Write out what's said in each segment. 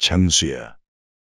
창수야,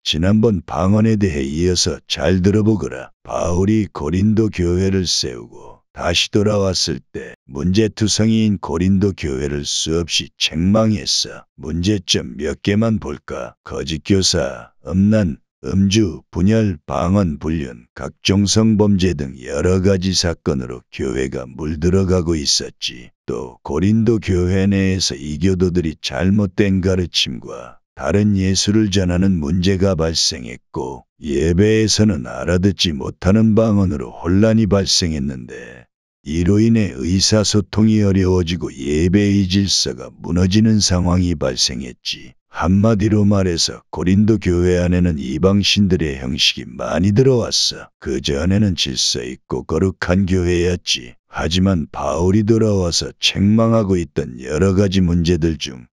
지난번 방언에 대해 이어서 잘 들어보거라. 바울이 고린도 교회를 세우고 다시 돌아왔을 때 문제투성이인 고린도 교회를 수없이 책망했어. 문제점 몇 개만 볼까? 거짓교사, 음란, 음주, 분열, 방언, 불륜, 각종 성범죄 등 여러 가지 사건으로 교회가 물들어가고 있었지. 또 고린도 교회 내에서 이교도들이 잘못된 가르침과 다른 예수를 전하는 문제가 발생했고, 예배에서는 알아듣지 못하는 방언으로 혼란이 발생했는데, 이로 인해 의사소통이 어려워지고 예배의 질서가 무너지는 상황이 발생했지. 한마디로 말해서 고린도 교회 안에는 이방신들의 형식이 많이 들어왔어. 그 전에는 질서 있고 거룩한 교회였지. 하지만 바울이 돌아와서 책망하고 있던 여러 가지 문제들 중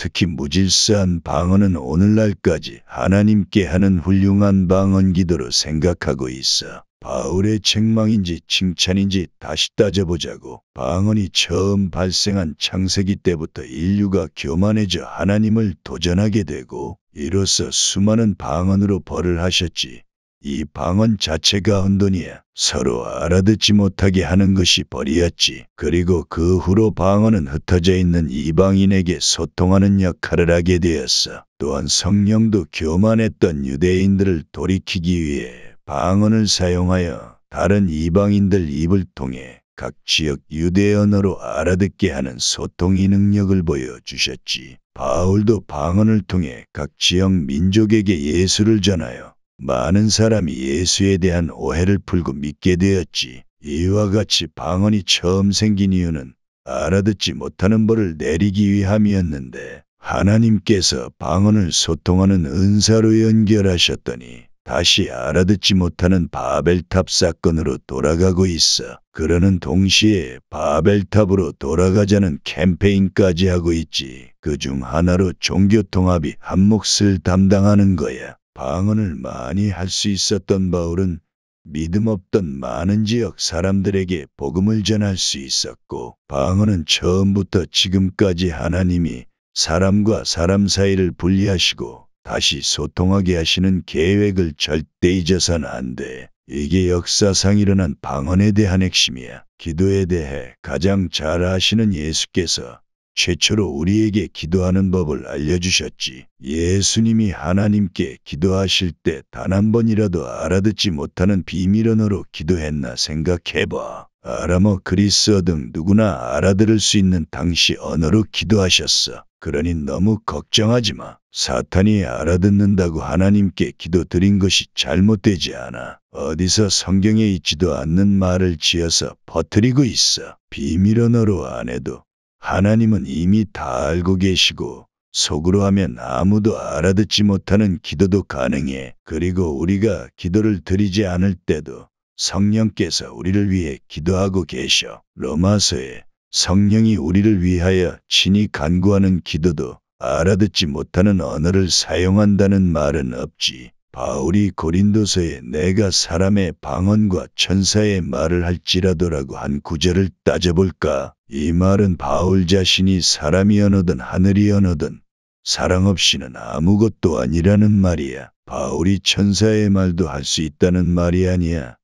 특히 무질서한 방언은 오늘날까지 하나님께 하는 훌륭한 방언 기도로 생각하고 있어. 바울의 책망인지 칭찬인지 다시 따져보자고. 방언이 처음 발생한 창세기 때부터 인류가 교만해져 하나님을 도전하게 되고 이로써 수많은 방언으로 벌을 하셨지. 이 방언 자체가 혼돈이야. 서로 알아듣지 못하게 하는 것이 벌이었지. 그리고 그 후로 방언은 흩어져 있는 이방인에게 소통하는 역할을 하게 되었어. 또한 성령도 교만했던 유대인들을 돌이키기 위해 방언을 사용하여 다른 이방인들 입을 통해 각 지역 유대 언어로 알아듣게 하는 소통의 능력을 보여주셨지. 바울도 방언을 통해 각 지역 민족에게 예수를 전하여 많은 사람이 예수에 대한 오해를 풀고 믿게 되었지. 이와 같이 방언이 처음 생긴 이유는 알아듣지 못하는 벌을 내리기 위함이었는데 하나님께서 방언을 소통하는 은사로 연결하셨더니 다시 알아듣지 못하는 바벨탑 사건으로 돌아가고 있어. 그러는 동시에 바벨탑으로 돌아가자는 캠페인까지 하고 있지. 그중 하나로 종교통합이 한 몫을 담당하는 거야. 방언을 많이 할 수 있었던 바울은 믿음 없던 많은 지역 사람들에게 복음을 전할 수 있었고, 방언은 처음부터 지금까지 하나님이 사람과 사람 사이를 분리하시고 다시 소통하게 하시는 계획을 절대 잊어서는 안 돼. 이게 역사상 일어난 방언에 대한 핵심이야. 기도에 대해 가장 잘 아시는 예수께서 최초로 우리에게 기도하는 법을 알려주셨지. 예수님이 하나님께 기도하실 때 단 한 번이라도 알아듣지 못하는 비밀 언어로 기도했나 생각해봐. 아람어, 그리스어 등 누구나 알아들을 수 있는 당시 언어로 기도하셨어. 그러니 너무 걱정하지 마. 사탄이 알아듣는다고 하나님께 기도드린 것이 잘못되지 않아. 어디서 성경에 있지도 않는 말을 지어서 퍼뜨리고 있어. 비밀 언어로 안 해도 하나님은 이미 다 알고 계시고 속으로 하면 아무도 알아듣지 못하는 기도도 가능해. 그리고 우리가 기도를 드리지 않을 때도 성령께서 우리를 위해 기도하고 계셔. 로마서에 성령이 우리를 위하여 친히 간구하는 기도도 알아듣지 못하는 언어를 사용한다는 말은 없지. 바울이 고린도서에 내가 사람의 방언과 천사의 말을 할지라도라고 한 구절을 따져볼까? 이 말은 바울 자신이 사람이 언어든 하늘이 언어든 사랑 없이는 아무것도 아니라는 말이야. 바울이 천사의 말도 할 수 있다는 말이 아니야.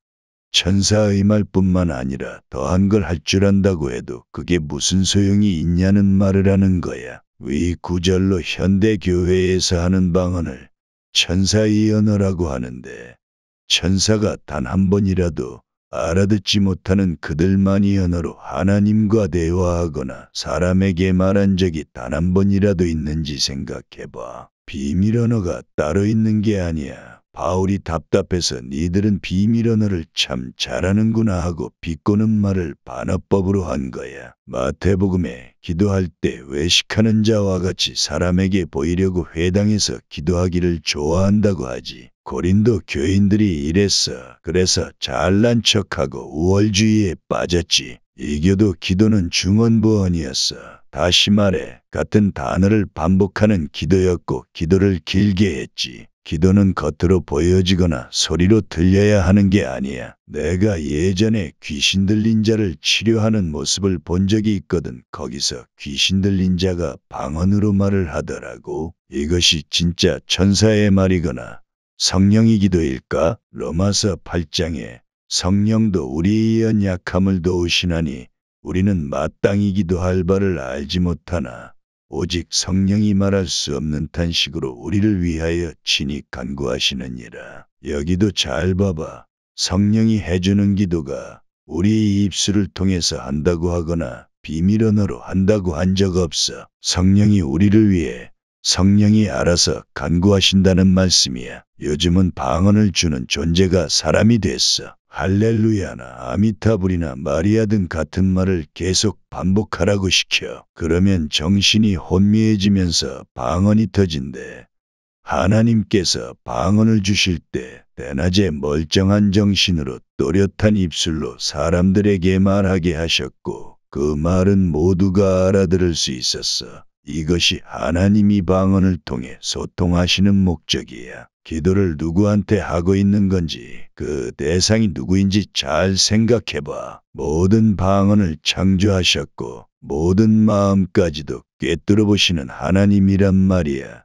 천사의 말뿐만 아니라 더한 걸 할 줄 안다고 해도 그게 무슨 소용이 있냐는 말을 하는 거야. 위 구절로 현대 교회에서 하는 방언을 천사의 언어라고 하는데 천사가 단 한 번이라도 알아듣지 못하는 그들만의 언어로 하나님과 대화하거나 사람에게 말한 적이 단 한 번이라도 있는지 생각해봐. 비밀 언어가 따로 있는 게 아니야. 바울이 답답해서 니들은 비밀 언어를 참 잘하는구나 하고 비꼬는 말을 반어법으로 한 거야. 마태복음에 기도할 때 외식하는 자와 같이 사람에게 보이려고 회당에서 기도하기를 좋아한다고 하지. 고린도 교인들이 이랬어. 그래서 잘난 척하고 우월주의에 빠졌지. 이교도 기도는 중언부언이었어. 다시 말해 같은 단어를 반복하는 기도였고 기도를 길게 했지. 기도는 겉으로 보여지거나 소리로 들려야 하는 게 아니야. 내가 예전에 귀신 들린 자를 치료하는 모습을 본 적이 있거든. 거기서 귀신 들린 자가 방언으로 말을 하더라고. 이것이 진짜 천사의 말이거나 성령의 기도일까? 로마서 8장에 성령도 우리의 연약함을 도우시나니 우리는 마땅히 기도할 바를 알지 못하나 오직 성령이 말할 수 없는 탄식으로 우리를 위하여 친히 간구하시느니라. 여기도 잘 봐봐. 성령이 해주는 기도가 우리의 입술을 통해서 한다고 하거나 비밀 언어로 한다고 한 적 없어. 성령이 우리를 위해 성령이 알아서 간구하신다는 말씀이야. 요즘은 방언을 주는 존재가 사람이 됐어. 할렐루야나 아미타불이나 마리아 등 같은 말을 계속 반복하라고 시켜. 그러면 정신이 혼미해지면서 방언이 터진대. 하나님께서 방언을 주실 때 대낮에 멀쩡한 정신으로 또렷한 입술로 사람들에게 말하게 하셨고 그 말은 모두가 알아들을 수 있었어. 이것이 하나님이 방언을 통해 소통하시는 목적이야. 기도를 누구한테 하고 있는 건지 그 대상이 누구인지 잘 생각해봐. 모든 방언을 창조하셨고 모든 마음까지도 꿰뚫어 보시는 하나님이란 말이야.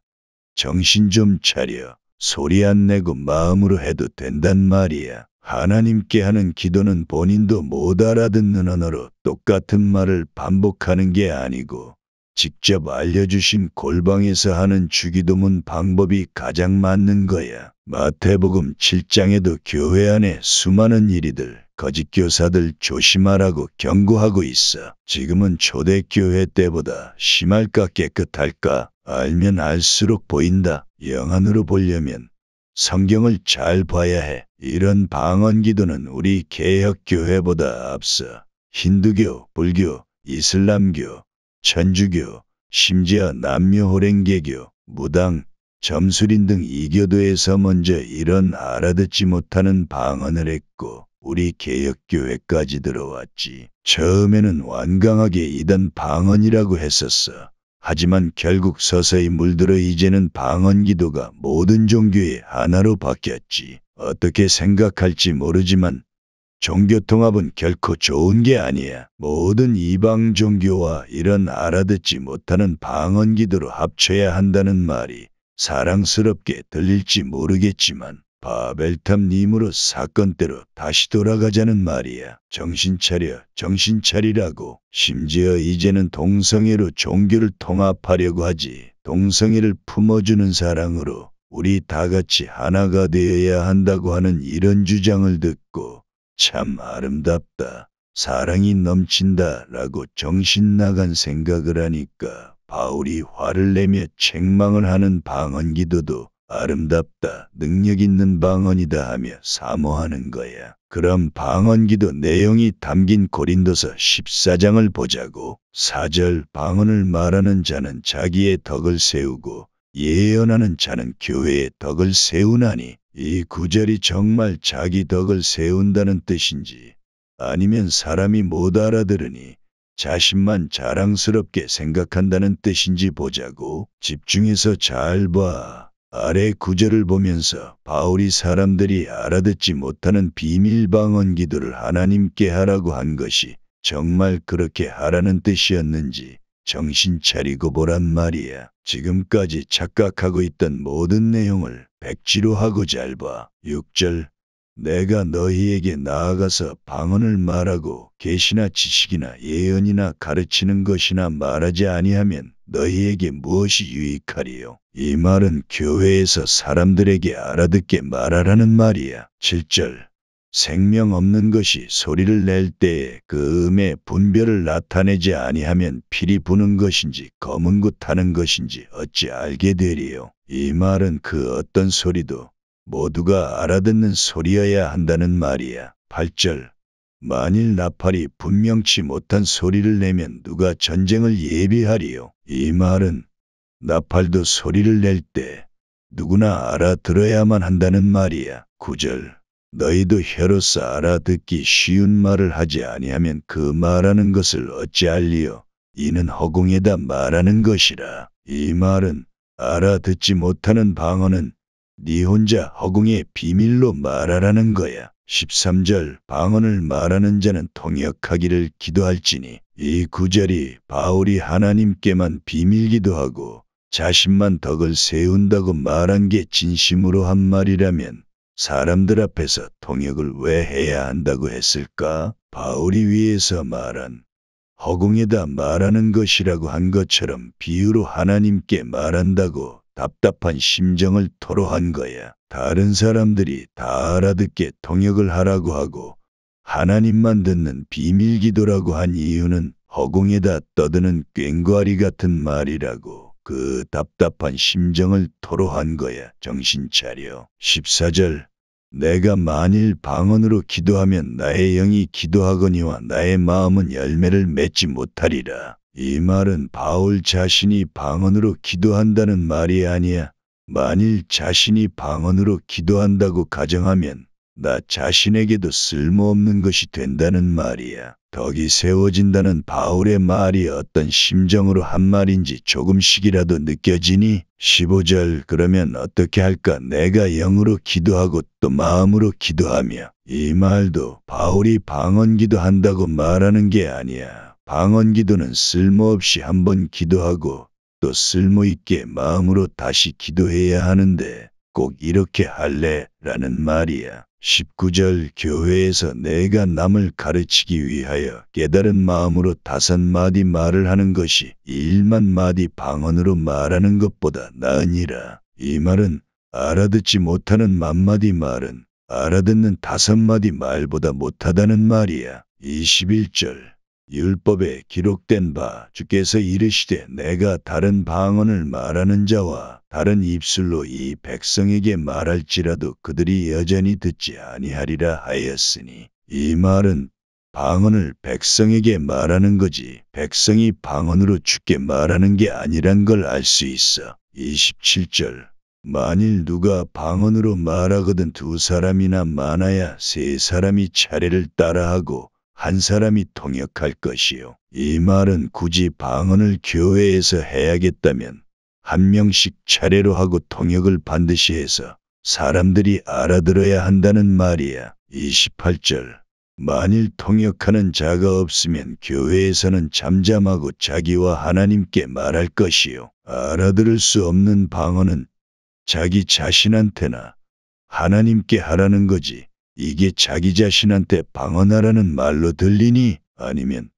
정신 좀 차려. 소리 안 내고 마음으로 해도 된단 말이야. 하나님께 하는 기도는 본인도 못 알아듣는 언어로 똑같은 말을 반복하는 게 아니고 직접 알려주신 골방에서 하는 주기도문 방법이 가장 맞는 거야. 마태복음 7장에도 교회 안에 수많은 이리들, 거짓 교사들 조심하라고 경고하고 있어. 지금은 초대교회 때보다 심할까 깨끗할까? 알면 알수록 보인다. 영안으로 보려면 성경을 잘 봐야 해. 이런 방언 기도는 우리 개혁교회보다 앞서 힌두교, 불교, 이슬람교, 천주교, 심지어 남녀호랭개교, 무당, 점술인 등 이교도에서 먼저 이런 알아듣지 못하는 방언을 했고 우리 개혁교회까지 들어왔지. 처음에는 완강하게 이단 방언이라고 했었어. 하지만 결국 서서히 물들어 이제는 방언 기도가 모든 종교의 하나로 바뀌었지. 어떻게 생각할지 모르지만 종교 통합은 결코 좋은 게 아니야. 모든 이방 종교와 이런 알아듣지 못하는 방언 기도로 합쳐야 한다는 말이 사랑스럽게 들릴지 모르겠지만 바벨탑 니무롯 사건대로 다시 돌아가자는 말이야. 정신 차려, 정신 차리라고. 심지어 이제는 동성애로 종교를 통합하려고 하지. 동성애를 품어주는 사랑으로 우리 다 같이 하나가 되어야 한다고 하는 이런 주장을 듣고 참 아름답다. 사랑이 넘친다 라고 정신 나간 생각을 하니까 바울이 화를 내며 책망을 하는 방언 기도도 아름답다, 능력 있는 방언이다 하며 사모하는 거야. 그럼 방언 기도 내용이 담긴 고린도서 14장을 보자고. 4절 방언을 말하는 자는 자기의 덕을 세우고 예언하는 자는 교회의 덕을 세우나니 이 구절이 정말 자기 덕을 세운다는 뜻인지 아니면 사람이 못 알아들으니 자신만 자랑스럽게 생각한다는 뜻인지 보자고. 집중해서 잘 봐. 아래 구절을 보면서 바울이 사람들이 알아듣지 못하는 비밀 방언 기도를 하나님께 하라고 한 것이 정말 그렇게 하라는 뜻이었는지 정신 차리고 보란 말이야. 지금까지 착각하고 있던 모든 내용을 백지로 하고 잘 봐. 6절 내가 너희에게 나아가서 방언을 말하고 계시나 지식이나 예언이나 가르치는 것이나 말하지 아니하면 너희에게 무엇이 유익하리요. 이 말은 교회에서 사람들에게 알아듣게 말하라는 말이야. 7절 생명 없는 것이 소리를 낼 때에 그 음의 분별을 나타내지 아니하면 필이 부는 것인지 검은 굿 하는 것인지 어찌 알게 되리요. 이 말은 그 어떤 소리도 모두가 알아듣는 소리여야 한다는 말이야. 8절 만일 나팔이 분명치 못한 소리를 내면 누가 전쟁을 예비하리요. 이 말은 나팔도 소리를 낼 때 누구나 알아들어야만 한다는 말이야. 9절 너희도 혀로서 알아듣기 쉬운 말을 하지 아니하면 그 말하는 것을 어찌 알리요. 이는 허공에다 말하는 것이라. 이 말은 알아듣지 못하는 방언은 네 혼자 허공의 비밀로 말하라는 거야. 13절 방언을 말하는 자는 통역하기를 기도할지니 이 구절이 바울이 하나님께만 비밀기도하고 자신만 덕을 세운다고 말한 게 진심으로 한 말이라면 사람들 앞에서 통역을 왜 해야 한다고 했을까? 바울이 위에서 말한 허공에다 말하는 것이라고 한 것처럼 비유로 하나님께 말한다고 답답한 심정을 토로한 거야. 다른 사람들이 다 알아듣게 통역을 하라고 하고 하나님만 듣는 비밀기도라고 한 이유는 허공에다 떠드는 꽹과리 같은 말이라고 그 답답한 심정을 토로한 거야. 정신 차려. 14절 내가 만일 방언으로 기도하면 나의 영이 기도하거니와 나의 마음은 열매를 맺지 못하리라. 이 말은 바울 자신이 방언으로 기도한다는 말이 아니야. 만일 자신이 방언으로 기도한다고 가정하면 나 자신에게도 쓸모없는 것이 된다는 말이야. 덕이 세워진다는 바울의 말이 어떤 심정으로 한 말인지 조금씩이라도 느껴지니? 15절 그러면 어떻게 할까? 내가 영으로 기도하고 또 마음으로 기도하며. 이 말도 바울이 방언 기도한다고 말하는 게 아니야. 방언 기도는 쓸모없이 한번 기도하고 또 쓸모있게 마음으로 다시 기도해야 하는데 꼭 이렇게 할래? 라는 말이야. 19절 교회에서 내가 남을 가르치기 위하여 깨달은 마음으로 5마디 말을 하는 것이 1만 마디 방언으로 말하는 것보다 나으니라. 이 말은 알아듣지 못하는 10,000마디 말은 알아듣는 5마디 말보다 못하다는 말이야. 21절 율법에 기록된 바 주께서 이르시되 내가 다른 방언을 말하는 자와 다른 입술로 이 백성에게 말할지라도 그들이 여전히 듣지 아니하리라 하였으니 이 말은 방언을 백성에게 말하는 거지 백성이 방언으로 주께 말하는 게 아니란 걸 알 수 있어. 27절 만일 누가 방언으로 말하거든 2사람이나 많아야 3사람이 차례를 따라하고 한 사람이 통역할 것이요. 이 말은 굳이 방언을 교회에서 해야겠다면 한 명씩 차례로 하고 통역을 반드시 해서 사람들이 알아들어야 한다는 말이야. 28절 만일 통역하는 자가 없으면 교회에서는 잠잠하고 자기와 하나님께 말할 것이요. 알아들을 수 없는 방언은 자기 자신한테나 하나님께 하라는 거지. 이게 자기 자신한테 방언하라는 말로 들리니 아니면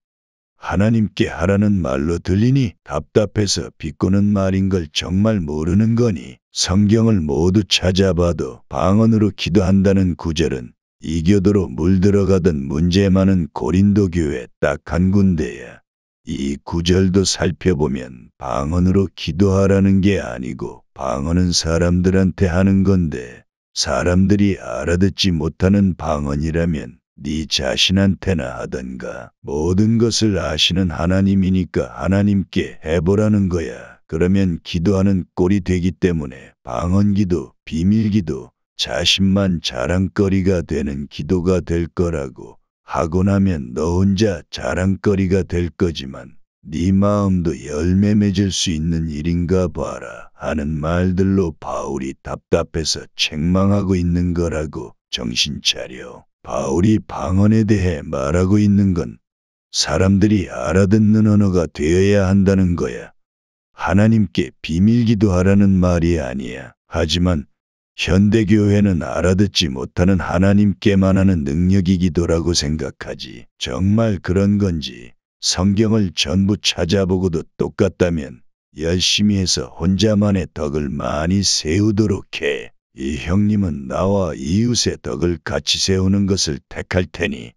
하나님께 하라는 말로 들리니 답답해서 비꼬는 말인 걸 정말 모르는 거니? 성경을 모두 찾아봐도 방언으로 기도한다는 구절은 이교도로 물들어가던 문제 많은 고린도 교회 딱 한 군데야. 이 구절도 살펴보면 방언으로 기도하라는 게 아니고 방언은 사람들한테 하는 건데 사람들이 알아듣지 못하는 방언이라면 네 자신한테나 하던가. 모든 것을 아시는 하나님이니까 하나님께 해보라는 거야. 그러면 기도하는 꼴이 되기 때문에 방언기도, 비밀기도, 자신만 자랑거리가 되는 기도가 될 거라고. 하고 나면 너 혼자 자랑거리가 될 거지만 네 마음도 열매 맺을 수 있는 일인가 봐라 하는 말들로 바울이 답답해서 책망하고 있는 거라고. 정신 차려. 바울이 방언에 대해 말하고 있는 건 사람들이 알아듣는 언어가 되어야 한다는 거야. 하나님께 비밀기도하라는 말이 아니야. 하지만 현대교회는 알아듣지 못하는 하나님께만 하는 능력이 기도라고 생각하지. 정말 그런 건지 성경을 전부 찾아보고도 똑같다면 열심히 해서 혼자만의 덕을 많이 세우도록 해. 이 형님은 나와 이웃의 덕을 같이 세우는 것을 택할 테니